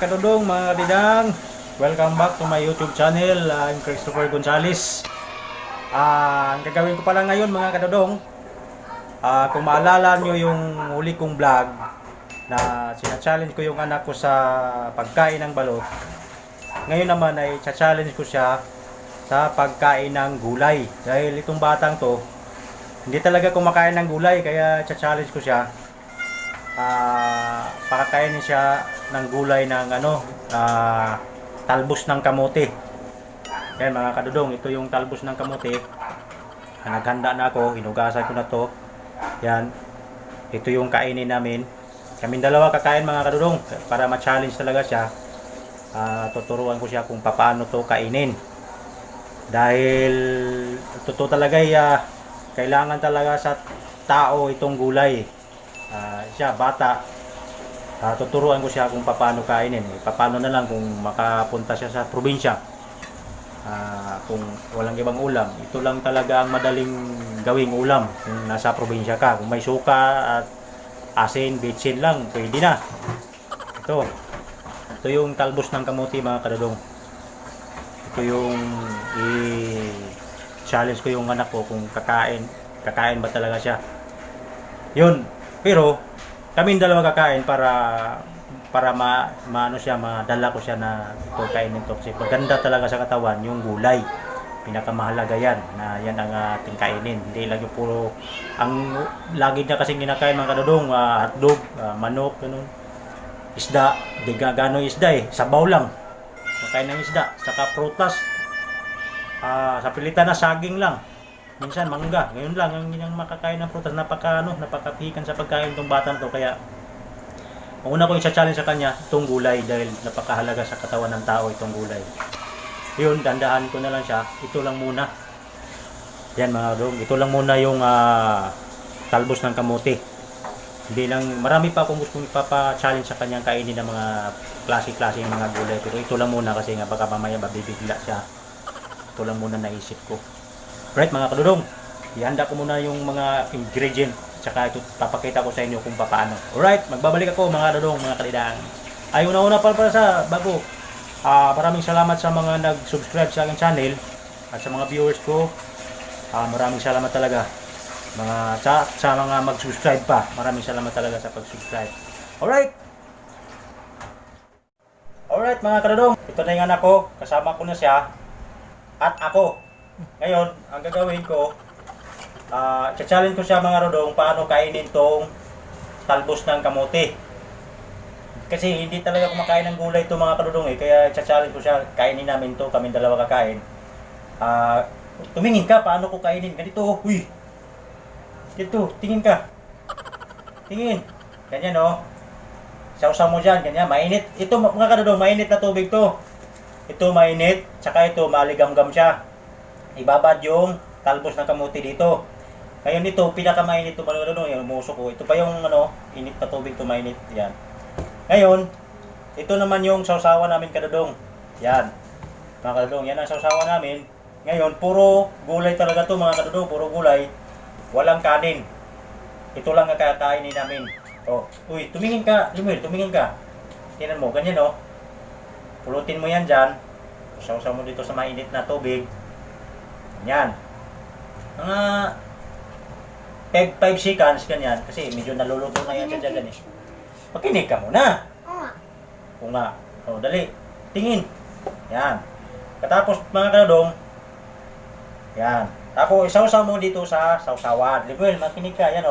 kadudong, mga kadidang, welcome back to my YouTube channel. I'm Christopher Gonzales. Ang gagawin ko pala ngayon mga kadudong, kung maalala nyo yung huli kong vlog na sina-challenge ko yung anak ko sa pagkain ng balot, ngayon naman ay cha-challenge ko siya sa pagkain ng gulay. Dahil itong batang to hindi talaga kumakain ng gulay, kaya cha-challenge ko siya. Pakakainin siya ng gulay ng talbos ng kamote. Yan mga kadudong, ito yung talbos ng kamote. Naghanda na ako, hinugasan ko na to. Yan, ito yung kainin namin. Kaming dalawa kakain mga kadudong para ma-challenge talaga siya. Tuturuan ko siya kung paano to kainin. Dahil totoo talaga kailangan talaga sa tao itong gulay. Siya bata, tuturuan ko siya kung paano kainin. Paano na lang kung makapunta siya sa probinsya, kung walang ibang ulam, ito lang talaga ang madaling gawing ulam kung nasa probinsya ka. Kung may suka at asin, bitsin lang, pwede na. Ito yung talbos ng kamuti mga kadudong. Ito yung i-challenge ko yung anak ko kung kakain ba talaga siya. Yun. Pero kaming dalawa kakain para maano siya, madala ko siya na ito kainin to, kasi maganda talaga sa katawan yung gulay. Pinakamahalaga yan, na yan ang ating kainin. Hindi lang yung puro ang lagi niya kasing kinakain mga kadudong, hotdog, manok, ganun. Isda, di gano isda sabaw lang. Makain ng isda, saka prutas. Sa pilitan na saging lang. Minsan mangga, ngayon lang ang makakain ng prutas. Napakapikan sa pagkain itong batang to. Kaya ang una ko i-challenge sa kanya itong gulay, dahil napakahalaga sa katawan ng tao itong gulay. Yun, dandahan ko na lang siya. Ito lang muna. Yan mga dong, ito lang muna yung talbos ng kamote. Hindi lang, marami pa akong gustong ipapa-challenge sa kanyang kainin ng mga klase-klase ng mga gulay. Pero ito lang muna kasi nga baka mamaya mabibigla siya. Ito lang muna naisip ko. Right mga kadudong, ihanda ko muna yung mga ingredient, tsaka ito papakita ko sa inyo kung paano. Alright, magbabalik ako mga kadudong, mga kalidang. Ay una-una para sa bago, maraming salamat sa mga nag-subscribe sa aking channel at sa mga viewers ko. Maraming salamat talaga sa mga mag-subscribe pa. Maraming salamat talaga sa pag-subscribe. Alright mga kadudong, ito na yung anak ko, kasama ko na siya at ako. Ngayon, ang gagawin ko, challenge ko siya mga rodong paano kainin tong talbos ng kamote. Kasi hindi talaga kumakain ng gulay to mga kadudong kaya challenge ko siya, kainin namin to, kaming dalawa kakain. Tumingin ka, paano ko kainin? Ganito, uy. Dito, tingin ka. Tingin. Ganyan Sausaw mo dyan, ganyan, mainit. Ito mga kadudong, mainit na tubig to. Ito mainit, tsaka ito maligam-gam siya. Ibabad yung talbos ng kamuti dito. Ngayon ito, pinakamainit ito mga kadudong, yung musok ko. Ito pa yung init na tubig to, mainit. Yan. Ngayon, ito naman yung sausawan namin kadudong. Yan. Mga kadudong, yan ang sausawan namin. Ngayon, puro gulay talaga to mga kadudong, puro gulay. Walang kanin. Ito lang ang kakainin namin. Uy, tumingin ka, Lumir, tumingin ka. Tingnan mo, ganyan Pulutin mo yan dyan. Sausaw mo dito sa mainit na tubig. Yan. Mga 5 seconds, ganyan. Kasi medyo naluluto na yan sa dyan. Makinig ka muna. Oo nga. Dali. Tingin. Yan. Katapos mga kadudong, yan. Tapos isawsaw mo dito sa sausawan. Libuel, makinig ka. Yan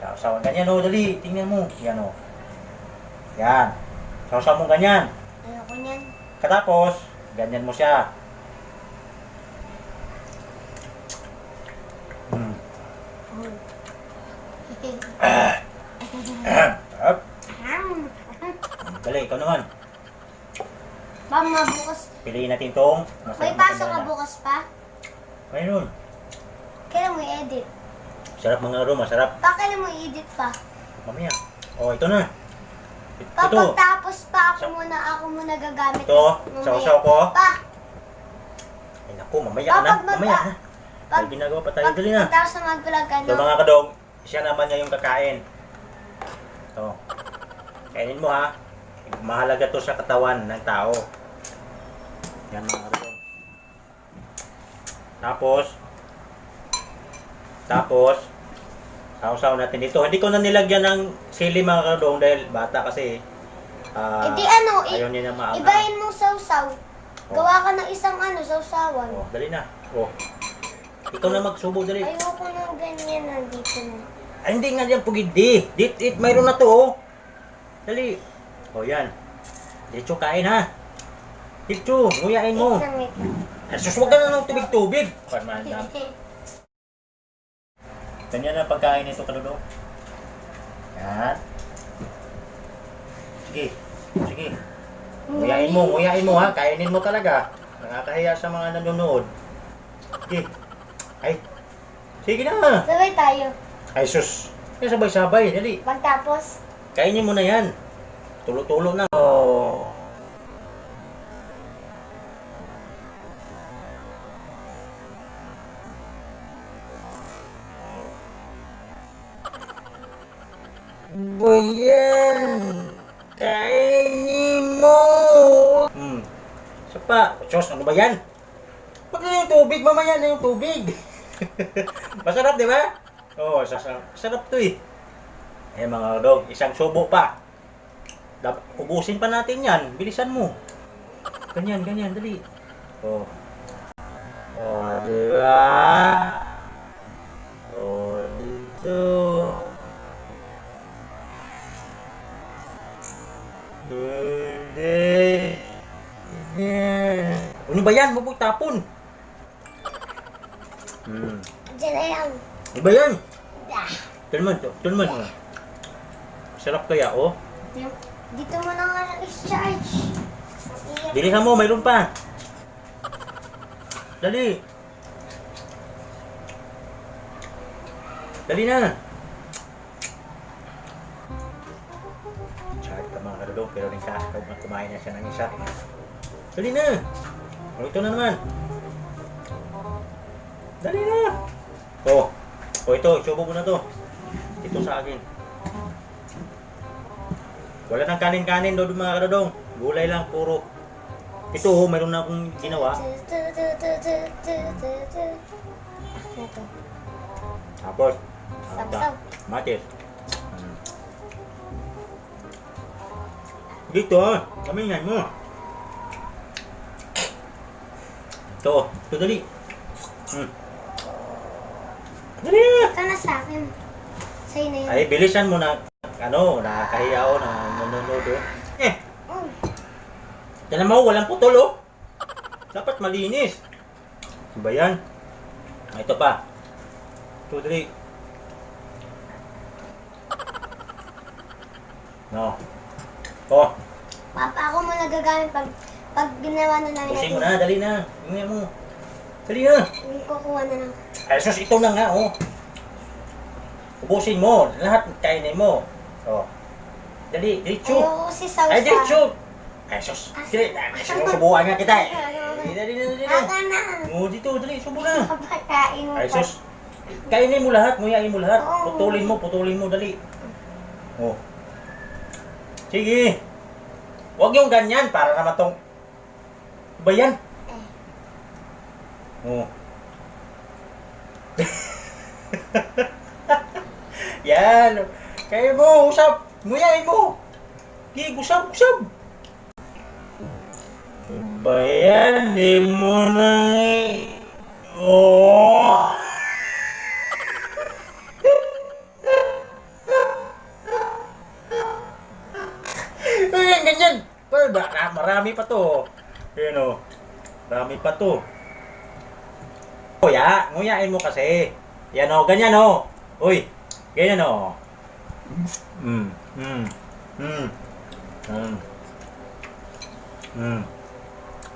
sausawan. Ganyan dali. Tingnan mo. Yan Yan. Sausaw mo ganyan. Ayoko niyan. Katapos, ganyan mo siya. Dali, ikaw naman. Mama, bukas. Piliin natin itong May pasok ka bukas pa? Mayroon. Kailan mo i-edit? Sarap mga aroma, masarap. Kailan mo i-edit pa? Mamaya. Ito na. Pagtapos pa ako muna gagamit. Ito, sausaw ko. Pa! Ay naku, mamaya na. Mamaya na. May ginagawa pa tayo. Dali na. Pagkatapos na mag-vlog Ito mga kadong, siya naman niya yung kakain. Ito. Kainin mo ha. Mahalaga to sa katawan ng tao. Yan mga kadodong. Tapos, sausaw natin dito. Hindi ko na nilagyan ng sili mga kadodong dahil bata kasi. Di ano, ayaw niya na maanghang. ibahin mo sausaw. Oh. Gawa ka ng isang sausawan. Oh, dali na. Oh. Ikaw na magsubo, dali. Ayoko ng ganyan nandito na. Ay, hindi nga yan pugid di. Mayroon na to, oh. Dali. Oh, yan. Diretso kain, ha. Diretso, nguyain mo. Wait lang, wait lang. Ay, sus, wag ka na ng tubig-tubig. Parmanam. Ganyan ang pagkain nito, kadudong. Yan. Sige. Sige. Nguyain mo, ha. Kainin mo talaga. Nakakahiya sa mga nanonood. Sige. Ay. Sige na. Sabay tayo. Ay, sus. Kaya sabay-sabay. Dali. Pagtapos, Kainin mo na yan. Tulo-tulo na. Oh. Bayan. Kainin mo. Isa pa. Diyos, ano ba yan? Pag na yung tubig, mamaya na yung tubig. Masarap, di ba? Oo, sarap to eh. Eh mga dog, isang subo pa. Ubusin pa natin yan. Bilisan mo. Ganyan, dali. Oh. Oh, di ba? Oh, dito. Hindi. Ano ba yan? Huwag mo tapon. dyan na yan. Ano ba yan? Ah. Tulman. Sarap kaya, oh. Dito mo na nga na-discharge. Bilisan mo, mayroon pa. Dali. Dali na. Charge ka mga kadudog, pero rin ka. Kumain na siya ng isa. Dali na. O, ito na naman. Dali na. Oh. O, ito. Subo mo na to. Ito sa akin. Wala nang kanin-kanin doon mga kadudong. Gulay lang, puro. Ito, oh, mayroon na akong ginawa. Tapos, Sapsaw. matis. Dito, kamingan mo. Ito dali. Dali na. Ito na sa akin. Sa'yo na yun. Ay, bilisan mo na, nakakahiya ako na nanonood, oh. Tignan mo, walang putol, oh. Dapat malinis. Ano ba yan? Ito pa. Ito, dali. No. Oh, Papa, ako mo nagagamit pag ginawa na namin pusin mo na, dali na. Ingay mo. Dali na. Kukuha na lang. Ay, sus, ito na nga, oh. Ubusin mo. Lahat kainin mo. Oh. Dali, diretso. Ayoko si Sausa. Ay, diretso. Ay, sus. Dali, subuhan nga kita, eh. Dali na. Aga na. Oh, dito, dali, subo na. Papakain mo Ay, pa. sus. Kainin mo lahat, nguyain mo lahat. Oo. Putulin mo, dali. Oh. Sige. Huwag yung ganyan, para naman tong... Ano ba yan? Oh. Yan. Kaya mo, usap. Nguyain mo. Sige, usap. Bayanin mo na eh. Oh. Ganyan. Pero marami pa to. Yan o. Marami pa to. Kuya, nguyain mo kasi. Yan o, ganyan o. Uy, ganyan o.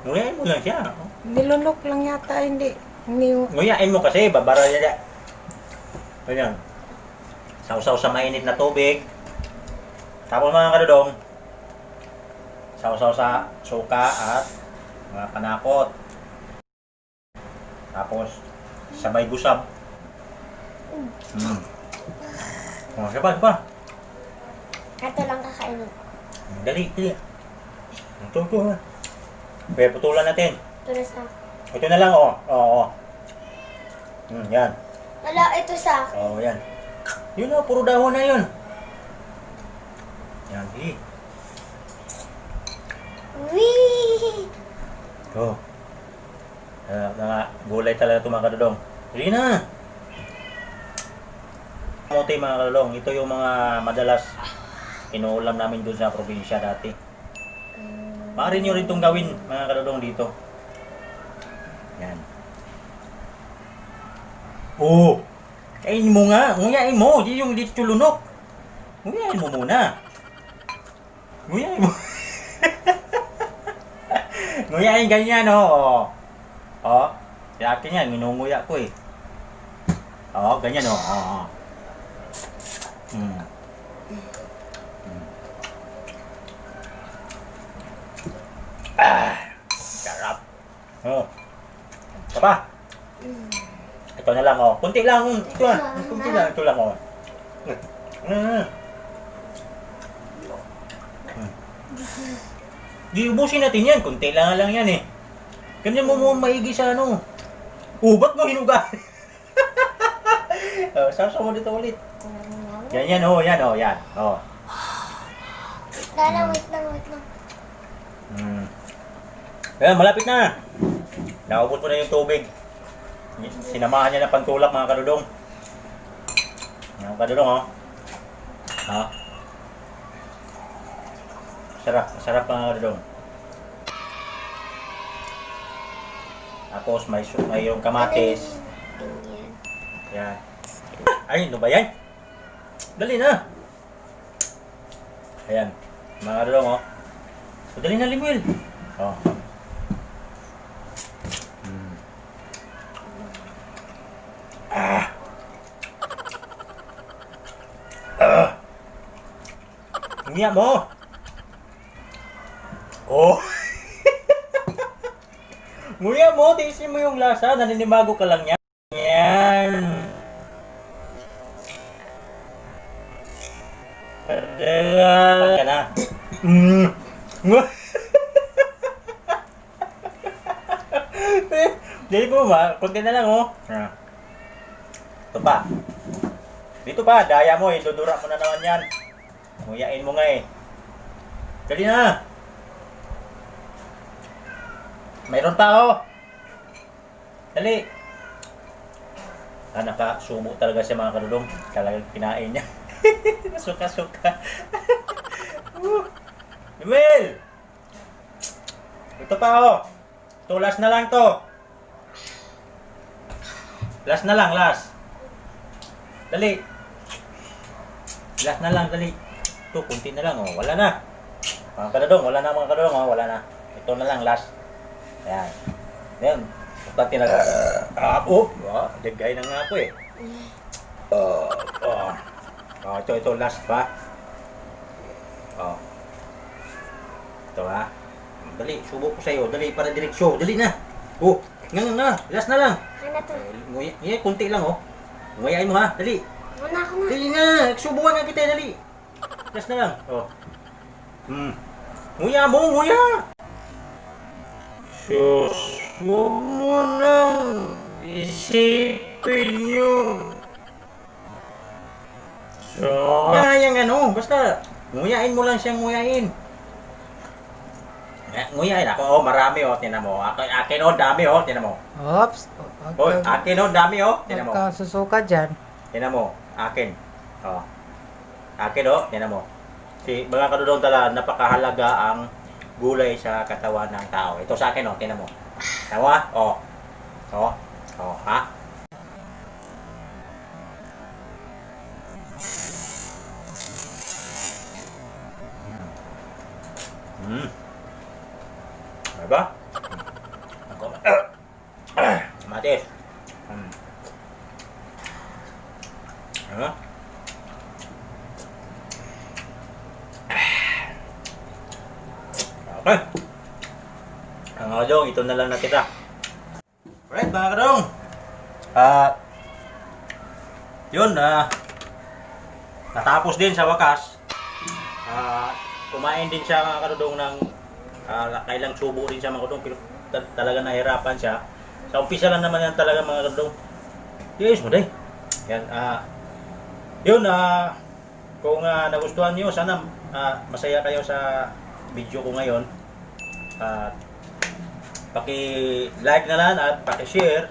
Nguyain mo lang siya. Nilunok lang yata, hindi. Nguyain mo kasi, babara niya. Ganyan. Sausaw sa mainit na tubig. Tapos mga kadudong, sausaw sa suka at mga panakot. Tapos, sabay gusab. Oh, siya pa. Ito lang kakainin. Dali. Ito. Okay, putulan natin. Tulas na. Ito na lang, oh. Oo. Yan. Wala, ito sa. Oo, yan. Yun na, puro dahon na yun. Yan, Wee! Go. Mga gulay talaga ito mga kadudong. Sige na. Kamote mga kadudong. Ito yung mga madalas inuulam namin doon sa probinsya dati. Maaari nyo rin itong gawin mga kadudong dito. Yan. Oh! Kainin mo nga. Nguyain mo. Di yung dito lunok. Nguyain mo muna. Nguyain mo. Nguyain ganyan, oh. Oh. Sa akin yan, minunguya ko eh. Oh, ganyan, oh. Oh. Sarap. Oh. Ito pa. Ito na lang, oh. Kunti lang. Ito lang. Kunti lang. Ito lang, oh. Di ubusin natin yan. Kunti lang yan eh. Ganyan mo maigi sa ano. Ba't mo hinuga? Sarso mo dito ulit. Yan, oh. Yan, oh. Yan, oh. Wait lang. Ayan, malapit na. Naubos mo na yung tubig. Sinamahan niya ng pantulak mga kadudong. Mga kadudong, oh. Ha? Sarap mga kadudong. Tapos may yung kamatis. Yan. Ay, ano ba yan? Dali na. Ayan. Mga kadudong, oh. So, dali na, Limuel. Oh. Nguya mo. Oh. Nguya mo, tiisin mo yung lasa. Naninibago ka lang yan. Yan. Pagka na. Dili mo ba? Kunti na lang, oh. Ito pa. Dito pa, daya mo eh. Dudura mo na naman yan. Nguyain mo nga eh. Dali na. Mayroon pa, oh. Dali. Nakasubo talaga siya mga kadudong. Talagang kinain niya. Suka-suka. Emil! Ito pa, oh. Ito, last na lang to. Last na lang, last. Dali. Last na lang, dali. Ito, kunti na lang, oh. Wala na. Mga kadudong, wala na mga kadudong, oh. Wala na. Ito na lang, last. Ayan. Ayan. Basta tinaga. Dagay na nga ako eh. Ito, last pa. Ito ha. Dali, subo ko sa'yo. Dali, para diretsyo. Dali na. Ngayon na. Last na lang. Ano to? Nguya, kunti lang, oh. Nguyain mo ha. Dali. Muna ako na. Dali nga. Subukan nga kita, dali. Last na lang. Nguya mo, nguya. Sus, huwag mo nang isipin yun. Yung ano, basta nguyain mo lang siyang nguyain. Nguyain ako, oh, marami oh, tinan mo. Akin oh, dami oh, tinan mo. Oops. Oh, akin oh, dami oh, tinan mo. Huwag ka susuka dyan. Tinan mo, akin. Oh. Akin oh, tinan mo. Mga kadudong tala, napakahalaga ang gulay sa katawan ng tao. Ito sa akin oh, tinan mo. Tawa? Oh. Ha? Diba? Kamatis. Ano? Okay. Ang kadong, ito na lang natira. Alright, mga kadong. Yun, natapos din sa wakas. Kumain din siya mga kadong ng Kailang subo rin siya mga kadong, pero talaga nahirapan siya. Sa umpisa lang naman yan talaga mga kadong. Yes mo day. Yan, yun, kung nagustuhan niyo, sana masaya kayo sa video ko ngayon. Paki-like na lang at paki-share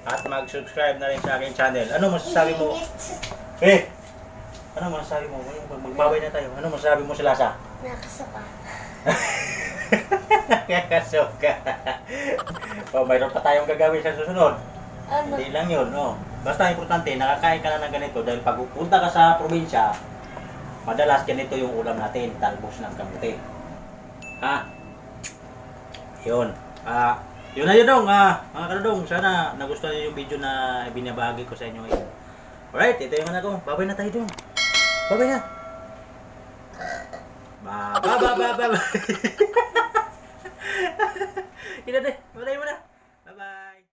at mag-subscribe na rin sa aking channel. Ano masasabi mo? Ano masasabi mo? Magbabay na tayo. Ano masasabi mo sa lasa? Nakasuka. Nakasuka. Mayroon pa tayong gagawin sa susunod. Ano? Hindi lang yun, no? Basta importante, nakakain ka na ng ganito dahil pag pupunta ka sa probinsya, madalas ganito yung ulam natin, talbos ng kamuti. Yun. Yun na yun dong, mga kadodong. Sana nagustuhan niyo yung video na binabahagi ko sa inyo ngayon. Alright, ito yung anak ko. Babay na tayo dong. Babay na. Ba. Ina de.